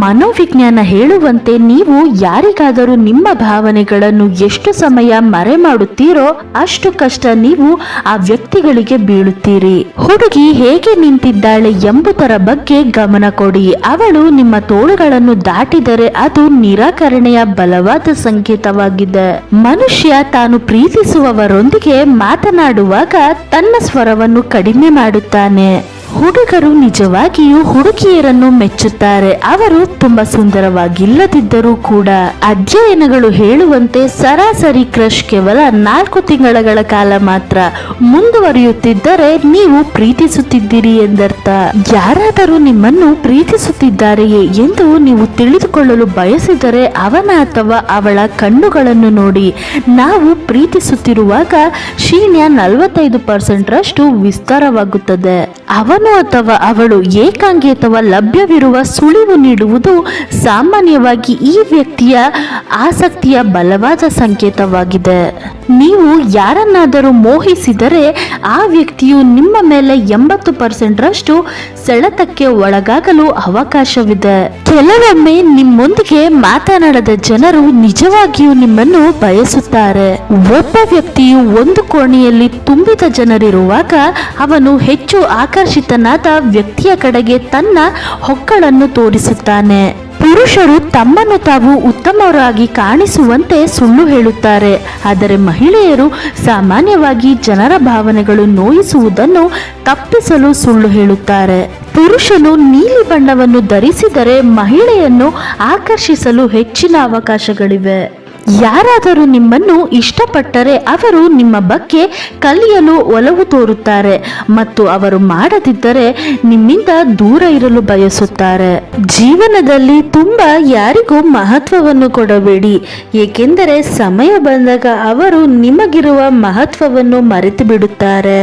ಮನೋವಿಜ್ಞಾನ ಹೇಳುವಂತೆ ನೀವು ಯಾರಿಗಾದರೂ ನಿಮ್ಮ ಭಾವನೆಗಳನ್ನು ಎಷ್ಟು ಸಮಯ ಮರೆ ಮಾಡುತ್ತೀರೋ ಅಷ್ಟು ಕಷ್ಟ ನೀವು ಆ ವ್ಯಕ್ತಿಗಳಿಗೆ ಬೀಳುತ್ತೀರಿ. ಹುಡುಗಿ ಹೇಗೆ ನಿಂತಿದ್ದಾಳೆ ಎಂಬುದರ ಬಗ್ಗೆ ಗಮನ ಕೊಡಿ. ಅವಳು ನಿಮ್ಮ ತೋಳುಗಳನ್ನು ದಾಟಿದರೆ ಅದು ನಿರಾಕರಣೆಯ ಬಲವಾದ ಸಂಕೇತವಾಗಿದೆ. ಮನುಷ್ಯ ತಾನು ಪ್ರೀತಿಸುವವರೊಂದಿಗೆ ಮಾತನಾಡುವಾಗ ತನ್ನ ಸ್ವರವನ್ನು ಕಡಿಮೆ ಮಾಡುತ್ತಾನೆ. ಹುಡುಗರು ನಿಜವಾಗಿಯೂ ಹುಡುಗಿಯರನ್ನು ಮೆಚ್ಚುತ್ತಾರೆ. ಅವರು ತುಂಬಾ ಸುಂದರವಾಗಿಲ್ಲದಿದ್ದರೂ ಕೂಡ. ಅಧ್ಯಯನಗಳು ಹೇಳುವಂತೆ ಸರಾಸರಿ ಕ್ರಶ್ ಕೇವಲ 4 ತಿಂಗಳ ಕಾಲ ಮಾತ್ರ. ಮುಂದುವರಿಯುತ್ತಿದ್ದರೆ ನೀವು ಪ್ರೀತಿಸುತ್ತಿದ್ದೀರಿ ಎಂದರ್ಥ. ಯಾರಾದರೂ ನಿಮ್ಮನ್ನು ಪ್ರೀತಿಸುತ್ತಿದ್ದಾರೆಯೇ ಎಂದು ನೀವು ತಿಳಿದುಕೊಳ್ಳಲು ಬಯಸಿದರೆ ಅವನ ಅಥವಾ ಅವಳ ಕಣ್ಣುಗಳನ್ನು ನೋಡಿ. ನಾವು ಪ್ರೀತಿಸುತ್ತಿರುವಾಗ ಶೀನ್ಯ 45% ರಷ್ಟು ವಿಸ್ತಾರವಾಗುತ್ತದೆ. ಅವನು ಅಥವಾ ಅವಳು ಏಕಾಂಗಿ ಅಥವಾ ಲಭ್ಯವಿರುವ ಸುಳಿವು ನೀಡುವುದು ಸಾಮಾನ್ಯವಾಗಿ ಈ ವ್ಯಕ್ತಿಯ ಆಸಕ್ತಿಯ ಬಲವಾದ ಸಂಕೇತವಾಗಿದೆ. ನೀವು ಯಾರನ್ನಾದರೂ ಮೋಹಿಸಿದರೆ ಆ ವ್ಯಕ್ತಿಯು ನಿಮ್ಮ ಮೇಲೆ 80% ರಷ್ಟು ಸೆಳೆತಕ್ಕೆ ಒಳಗಾಗಲು ಅವಕಾಶವಿದೆ. ಕೆಲವೊಮ್ಮೆ ನಿಮ್ಮೊಂದಿಗೆ ಮಾತನಾಡದ ಜನರು ನಿಜವಾಗಿಯೂ ನಿಮ್ಮನ್ನು ಬಯಸುತ್ತಾರೆ. ಒಬ್ಬ ವ್ಯಕ್ತಿಯು ಒಂದು ಕೋಣೆಯಲ್ಲಿ ತುಂಬಿದ ಜನರಿರುವಾಗ ಅವನು ಹೆಚ್ಚು ಆಕರ್ಷಿತನಾದ ವ್ಯಕ್ತಿಯ ಕಡೆಗೆ ತನ್ನ ಹೊಕ್ಕಳನ್ನು ತೋರಿಸುತ್ತಾನೆ. ಪುರುಷರು ತಮ್ಮನ್ನು ತಾವು ಉತ್ತಮರಾಗಿ ಕಾಣಿಸುವಂತೆ ಸುಳ್ಳು ಹೇಳುತ್ತಾರೆ. ಆದರೆ ಮಹಿಳೆಯರು ಸಾಮಾನ್ಯವಾಗಿ ಜನರ ಭಾವನೆಗಳು ನೋಯಿಸುವುದನ್ನು ತಪ್ಪಿಸಲು ಸುಳ್ಳು ಹೇಳುತ್ತಾರೆ. ಪುರುಷನು ನೀಲಿ ಬಣ್ಣವನ್ನು ಧರಿಸಿದರೆ ಮಹಿಳೆಯನ್ನು ಆಕರ್ಷಿಸಲು ಹೆಚ್ಚಿನ ಅವಕಾಶಗಳಿವೆ. ಯಾರಾದರೂ ನಿಮ್ಮನ್ನು ಇಷ್ಟಪಟ್ಟರೆ ಅವರು ನಿಮ್ಮ ಬಗ್ಗೆ ಕಲಿಯಲು ಒಲವು ತೋರುತ್ತಾರೆ ಮತ್ತು ಅವರು ಮಾಡದಿದ್ದರೆ ನಿಮ್ಮಿಂದ ದೂರ ಇರಲು ಬಯಸುತ್ತಾರೆ. ಜೀವನದಲ್ಲಿ ತುಂಬಾ ಯಾರಿಗೂ ಮಹತ್ವವನ್ನು ಕೊಡಬೇಡಿ, ಏಕೆಂದರೆ ಸಮಯ ಬಂದಾಗ ಅವರು ನಿಮಗಿರುವ ಮಹತ್ವವನ್ನು ಮರೆತು ಬಿಡುತ್ತಾರೆ.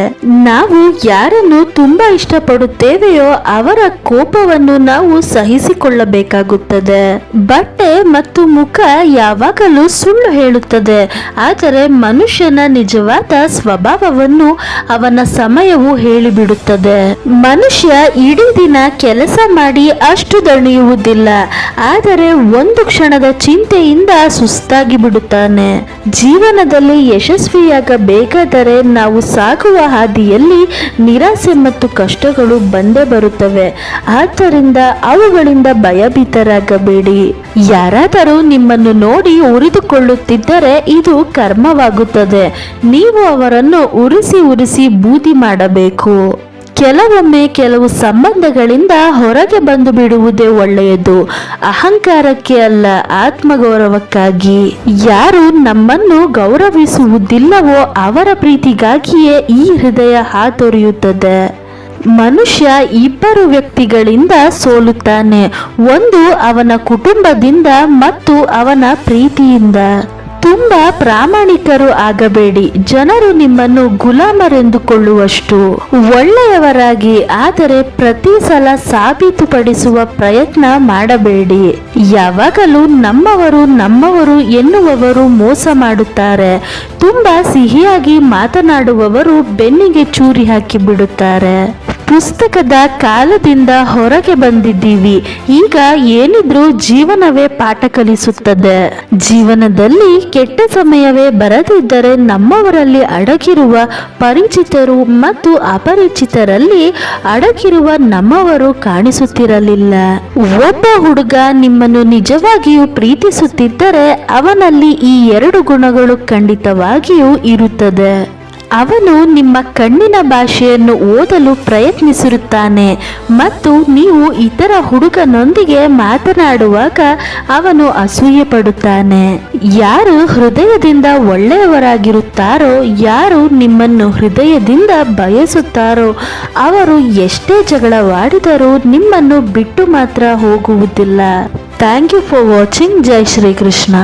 ನಾವು ಯಾರನ್ನು ತುಂಬಾ ಇಷ್ಟಪಡುತ್ತೇವೆಯೋ ಅವರ ಕೋಪವನ್ನು ನಾವು ಸಹಿಸಿಕೊಳ್ಳಬೇಕಾಗುತ್ತದೆ. ಬಟ್ಟೆ ಮತ್ತು ಮುಖ ಯಾವಾಗಲೂ ಸುಳ್ಳು ಹೇಳುತ್ತದೆ, ಆದರೆ ಮನುಷ್ಯನ ನಿಜವಾದ ಸ್ವಭಾವವನ್ನು ಅವನ ಸಮಯವು ಹೇಳಿಬಿಡುತ್ತದೆ. ಮನುಷ್ಯ ಇಡೀ ದಿನ ಕೆಲಸ ಮಾಡಿ ಅಷ್ಟು ದಣಿಯುವುದಿಲ್ಲ, ಆದರೆ ಒಂದು ಕ್ಷಣದ ಚಿಂತೆಯಿಂದ ಸುಸ್ತಾಗಿ ಬಿಡುತ್ತಾನೆ. ಜೀವನದಲ್ಲಿ ಯಶಸ್ವಿಯಾಗಬೇಕಾದರೆ ನಾವು ಸಾಗುವ ಹಾದಿಯಲ್ಲಿ ನಿರಾಸೆ ಮತ್ತು ಕಷ್ಟಗಳು ಬಂದೇ ಬರುತ್ತವೆ. ಆದ್ದರಿಂದ ಅವುಗಳಿಂದ ಭಯಭೀತರಾಗಬೇಡಿ. ಯಾರಾದರೂ ನಿಮ್ಮನ್ನು ನೋಡಿ ಉರಿದುಕೊಳ್ಳುತ್ತಿದ್ದರೆ ಇದು ಕರ್ಮವಾಗುತ್ತದೆ. ನೀವು ಅವರನ್ನು ಉರಿಸಿ ಬೂದಿ ಮಾಡಬೇಕು. ಕೆಲವೊಮ್ಮೆ ಕೆಲವು ಸಂಬಂಧಗಳಿಂದ ಹೊರಗೆ ಬಂದು ಬಿಡುವುದೇ ಒಳ್ಳೆಯದು, ಅಹಂಕಾರಕ್ಕೆ ಅಲ್ಲ, ಆತ್ಮಗೌರವಕ್ಕಾಗಿ. ಯಾರು ನಮ್ಮನ್ನು ಗೌರವಿಸುವುದಿಲ್ಲವೋ ಅವರ ಪ್ರೀತಿಗಾಗಿಯೇ ಈ ಹೃದಯ ಹಾತೊರೆಯುತ್ತದೆ. ಮನುಷ್ಯ 2 ವ್ಯಕ್ತಿಗಳಿಂದ ಸೋಲುತ್ತಾನೆ, ಒಂದು ಅವನ ಕುಟುಂಬದಿಂದ ಮತ್ತು ಅವನ ಪ್ರೀತಿಯಿಂದ. ತುಂಬಾ ಪ್ರಾಮಾಣಿಕರು ಆಗಬೇಡಿ. ಜನರು ನಿಮ್ಮನ್ನು ಗುಲಾಮರೆಂದುಕೊಳ್ಳುವಷ್ಟು ಒಳ್ಳೆಯವರಾಗಿ, ಆದರೆ ಪ್ರತಿ ಸಲ ಸಾಬೀತುಪಡಿಸುವ ಪ್ರಯತ್ನ ಮಾಡಬೇಡಿ. ಯಾವಾಗಲೂ ನಮ್ಮವರು ಎನ್ನುವವರು ಮೋಸ ಮಾಡುತ್ತಾರೆ. ತುಂಬಾ ಸಿಹಿಯಾಗಿ ಮಾತನಾಡುವವರು ಬೆನ್ನಿಗೆ ಚೂರಿ ಹಾಕಿ ಬಿಡುತ್ತಾರೆ. ಪುಸ್ತಕದ ಕಾಲದಿಂದ ಹೊರಗೆ ಬಂದಿದ್ದೀವಿ, ಈಗ ಏನಿದ್ರೂ ಜೀವನವೇ ಪಾಠ ಕಲಿಸುತ್ತದೆ. ಜೀವನದಲ್ಲಿ ಕೆಟ್ಟ ಸಮಯವೇ ಬರದಿದ್ದರೆ ನಮ್ಮವರಲ್ಲಿ ಅಡಗಿರುವ ಪರಿಚಿತರು ಮತ್ತು ಅಪರಿಚಿತರಲ್ಲಿ ಅಡಗಿರುವ ನಮ್ಮವರು ಕಾಣಿಸುತ್ತಿರಲಿಲ್ಲ. ಒಬ್ಬ ಹುಡುಗ ನಿಮ್ಮನ್ನು ನಿಜವಾಗಿಯೂ ಪ್ರೀತಿಸುತ್ತಿದ್ದರೆ ಅವನಲ್ಲಿ ಈ 2 ಗುಣಗಳು ಖಂಡಿತವಾಗಿಯೂ ಇರುತ್ತದೆ. ಅವನು ನಿಮ್ಮ ಕಣ್ಣಿನ ಭಾಷೆಯನ್ನು ಓದಲು ಪ್ರಯತ್ನಿಸಿರುತ್ತಾನೆ ಮತ್ತು ನೀವು ಇತರ ಹುಡುಗನೊಂದಿಗೆ ಮಾತನಾಡುವಾಗ ಅವನು ಅಸೂಯೆ ಪಡುತ್ತಾನೆ. ಯಾರು ಹೃದಯದಿಂದ ಒಳ್ಳೆಯವರಾಗಿರುತ್ತಾರೋ, ಯಾರು ನಿಮ್ಮನ್ನು ಹೃದಯದಿಂದ ಬಯಸುತ್ತಾರೋ ಅವರು ಎಷ್ಟೇ ಜಗಳವಾಡಿದರೂ ನಿಮ್ಮನ್ನು ಬಿಟ್ಟು ಮಾತ್ರ ಹೋಗುವುದಿಲ್ಲ. Thank you for watching. ಜೈ ಶ್ರೀ ಕೃಷ್ಣ.